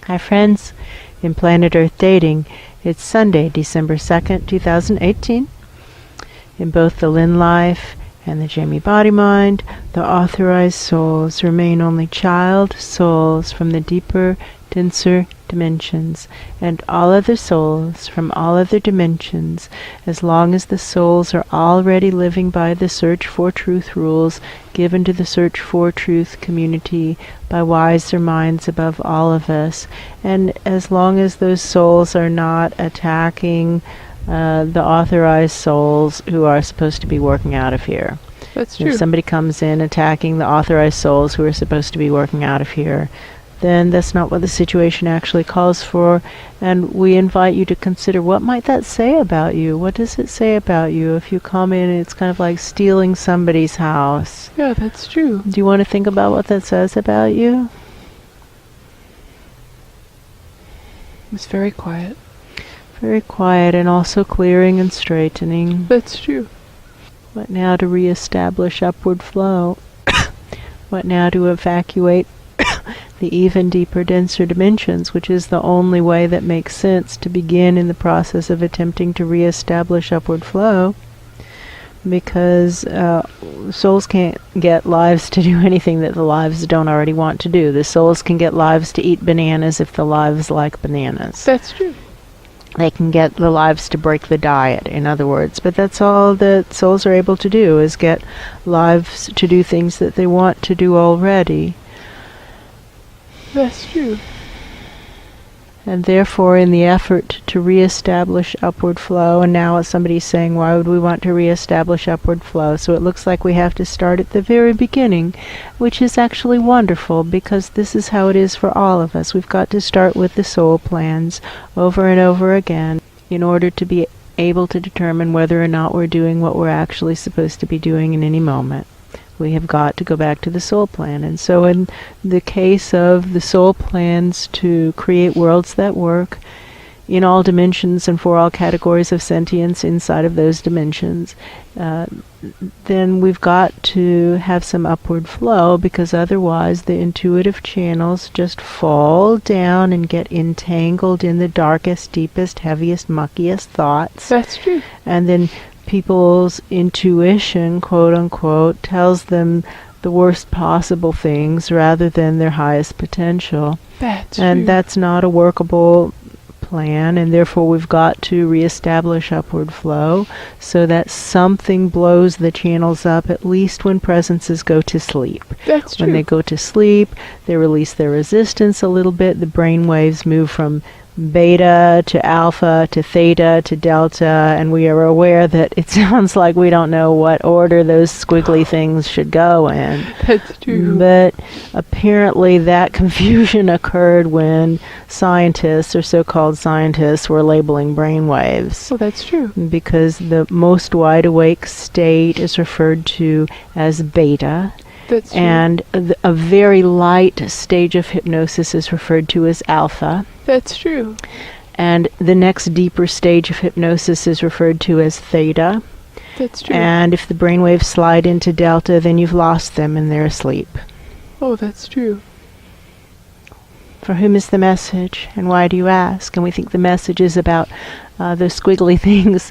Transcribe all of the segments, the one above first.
Hi friends, in Planet Earth Dating, it's Sunday, December 2nd, 2018. In both the Lynn life and the Jamie body mind, the authorized souls remain only child souls from the deeper, denser dimensions, and all other souls from all other dimensions, as long as the souls are already living by the search for truth rules given to the search for truth community by wiser minds above all of us, and as long as those souls are not attacking the authorized souls who are supposed to be working out of here. That's true. If somebody comes in attacking the authorized souls who are supposed to be working out of here, then that's not what the situation actually calls for, and we invite you to consider, what might that say about you? What does it say about you if you come in and it's kind of like stealing somebody's house? Yeah, that's true. Do you want to think about what that says about you? It's very quiet. Very quiet, and also clearing and straightening. That's true. What now to reestablish upward flow? What now to evacuate the even deeper, denser dimensions, which is the only way that makes sense to begin in the process of attempting to reestablish upward flow, because souls can't get lives to do anything that the lives don't already want to do. The souls can get lives to eat bananas if the lives like bananas. That's true. They can get the lives to break the diet, in other words. But that's all that souls are able to do, is get lives to do things that they want to do already. That's true. And therefore, in the effort to reestablish upward flow, and now somebody's saying, why would we want to reestablish upward flow? So it looks like we have to start at the very beginning, which is actually wonderful, because this is how it is for all of us. We've got to start with the soul plans over and over again in order to be able to determine whether or not we're doing what we're actually supposed to be doing in any moment. We have got to go back to the soul plan. And so in the case of the soul plans to create worlds that work in all dimensions and for all categories of sentience inside of those dimensions, then we've got to have some upward flow, because otherwise the intuitive channels just fall down and get entangled in the darkest, deepest, heaviest, muckiest thoughts. That's true. And then people's intuition, quote unquote, tells them the worst possible things rather than their highest potential. That's and true. That's not a workable plan, and therefore we've got to reestablish upward flow so that something blows the channels up, at least when presences go to sleep. That's true. When they go to sleep, they release their resistance a little bit. The brain waves move from beta to alpha to theta to delta, and we are aware that it sounds like we don't know what order those squiggly things should go in. That's true. But apparently that confusion occurred when scientists, or so-called scientists, were labeling brainwaves. Well, that's true. Because the most wide-awake state is referred to as beta, That's true. and a very light stage of hypnosis is referred to as alpha. That's true. And the next deeper stage of hypnosis is referred to as theta. That's true. And if the brainwaves slide into delta, then you've lost them and they're asleep. Oh, that's true. For whom is the message, and why do you ask? And we think the message is about those squiggly things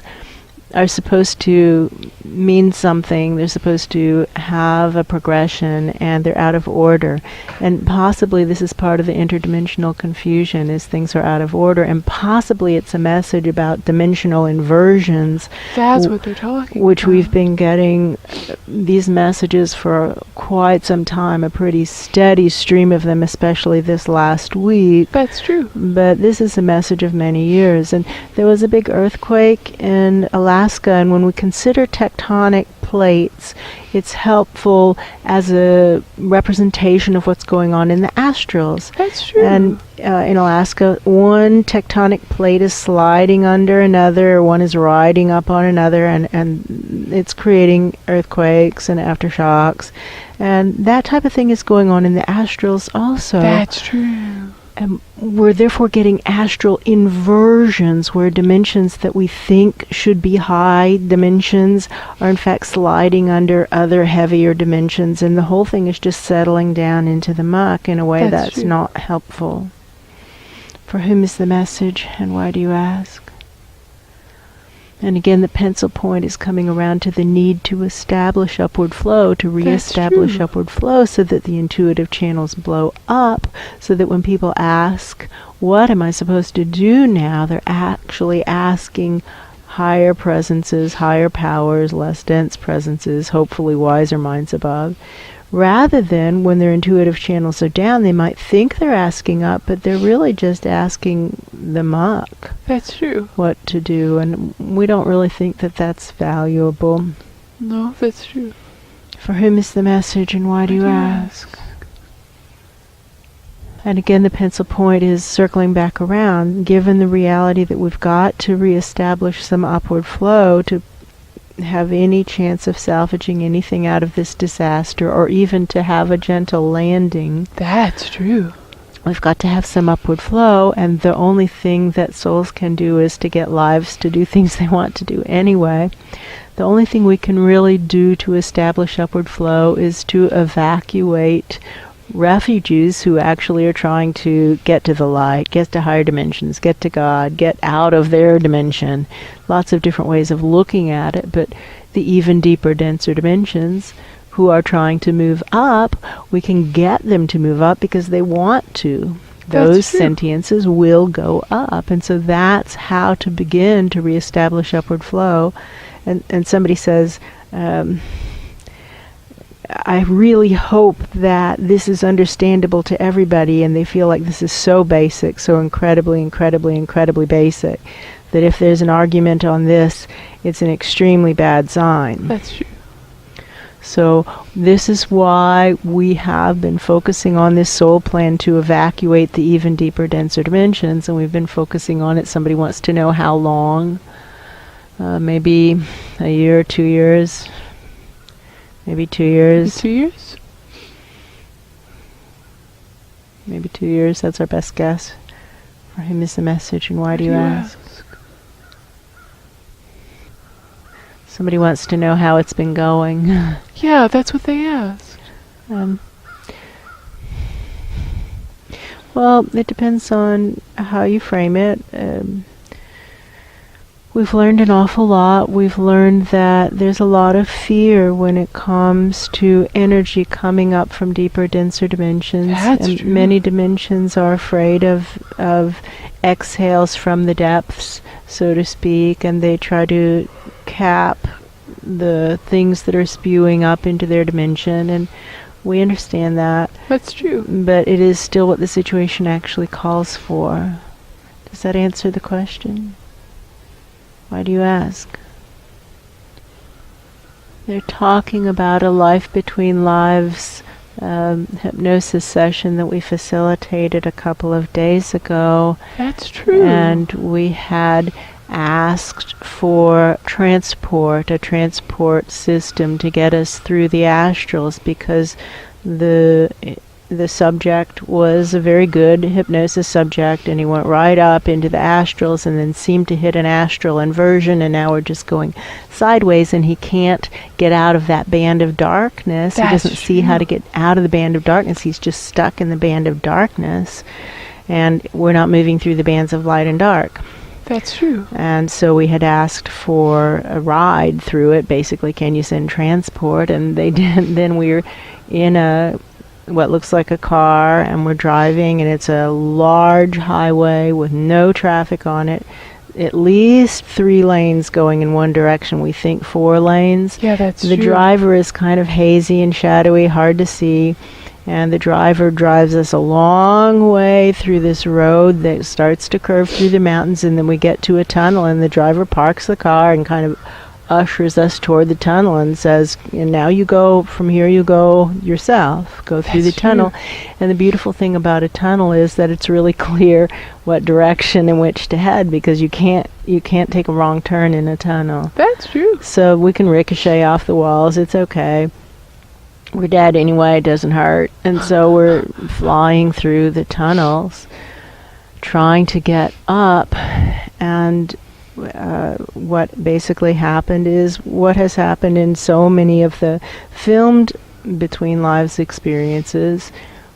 are supposed to mean something. They're supposed to have a progression, and they're out of order. And possibly this is part of the interdimensional confusion, is things are out of order, and possibly it's a message about dimensional inversions. That's what they're talking which about. We've been getting these messages for quite some time, a pretty steady stream of them, especially this last week. That's true. But this is a message of many years. And there was a big earthquake in Alaska, and when we consider tectonic plates, it's helpful as a representation of what's going on in the astrals. That's true. And in Alaska, one tectonic plate is sliding under another, one is riding up on another, and it's creating earthquakes and aftershocks. And that type of thing is going on in the astrals also. That's true. And we're therefore getting astral inversions, where dimensions that we think should be high dimensions are in fact sliding under other heavier dimensions, and the whole thing is just settling down into the muck in a way that's true. not helpful. For whom is the message, and why do you ask? And again, the pencil point is coming around to the need to establish upward flow, to reestablish upward flow so that the intuitive channels blow up, so that when people ask, what am I supposed to do now, they're actually asking higher presences, higher powers, less dense presences, hopefully wiser minds above, rather than when their intuitive channels are down, they might think they're asking up, but they're really just asking the muck. That's true. What to do, and we don't really think that that's valuable. No, that's true. For whom is the message, and why do you ask? And again, the pencil point is circling back around, given the reality that we've got to reestablish some upward flow to have any chance of salvaging anything out of this disaster, or even to have a gentle landing. That's true. We've got to have some upward flow, and the only thing that souls can do is to get lives to do things they want to do anyway. The only thing we can really do to establish upward flow is to evacuate refugees who actually are trying to get to the light, get to higher dimensions, get to God, get out of their dimension. Lots of different ways of looking at it, but the even deeper, denser dimensions who are trying to move up, we can get them to move up because they want to. Those sentiences will go up, and so that's how to begin to reestablish upward flow. And somebody says, I really hope that this is understandable to everybody, and they feel like this is so basic, so incredibly, incredibly, incredibly basic, that if there's an argument on this, it's an extremely bad sign. That's true. So this is why we have been focusing on this soul plan to evacuate the even deeper, denser dimensions, and we've been focusing on it. Somebody wants to know how long. Maybe a year, 2 years. Maybe 2 years. 2 years? Maybe 2 years, that's our best guess. For whom is the message, and why do you ask? Somebody wants to know how it's been going. Yeah, that's what they asked. Well, it depends on how you frame it. We've learned an awful lot. We've learned that there's a lot of fear when it comes to energy coming up from deeper, denser dimensions. That's and true. Many dimensions are afraid of exhales from the depths, so to speak, and they try to cap the things that are spewing up into their dimension, and we understand that. That's true. But it is still what the situation actually calls for. Does that answer the question? Why do you ask? They're talking about a life between lives hypnosis session that we facilitated a couple of days ago. That's true. And we had asked for a transport system to get us through the astrals, because the subject was a very good hypnosis subject, and he went right up into the astrals and then seemed to hit an astral inversion, and now we're just going sideways, and he can't get out of that band of darkness. He doesn't see how to get out of the band of darkness. He's just stuck in the band of darkness, and we're not moving through the bands of light and dark. That's true. And so we had asked for a ride through it. Basically, can you send transport? And they did. Then we were in what looks like a car, and we're driving, and it's a large highway with no traffic on it. At least 3 lanes going in one direction. We think 4 lanes. Yeah, that's The true. driver is kind of hazy and shadowy, hard to see. And the driver drives us a long way through this road that starts to curve through the mountains, and then we get to a tunnel, and the driver parks the car and kind of ushers us toward the tunnel and says, and now you go, from here you go yourself, go through the tunnel. And the beautiful thing about a tunnel is that it's really clear what direction in which to head, because you can't take a wrong turn in a tunnel. That's true. So we can ricochet off the walls, it's okay. We're dead anyway, it doesn't hurt. And so we're flying through the tunnels, trying to get up, and what basically happened is what has happened in so many of the filmed between lives experiences.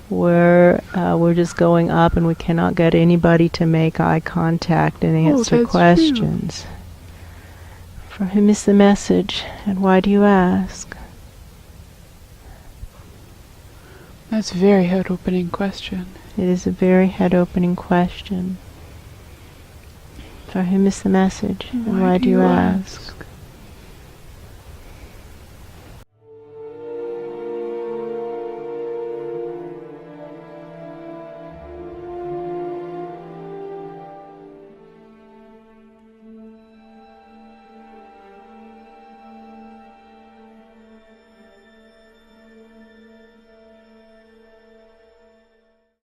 where we're just going up and we cannot get anybody to make eye contact and answer that's questions. For whom is the message, and why do you ask? That's a very head-opening question. It is a very head-opening question. For whom is the message, and why do you ask?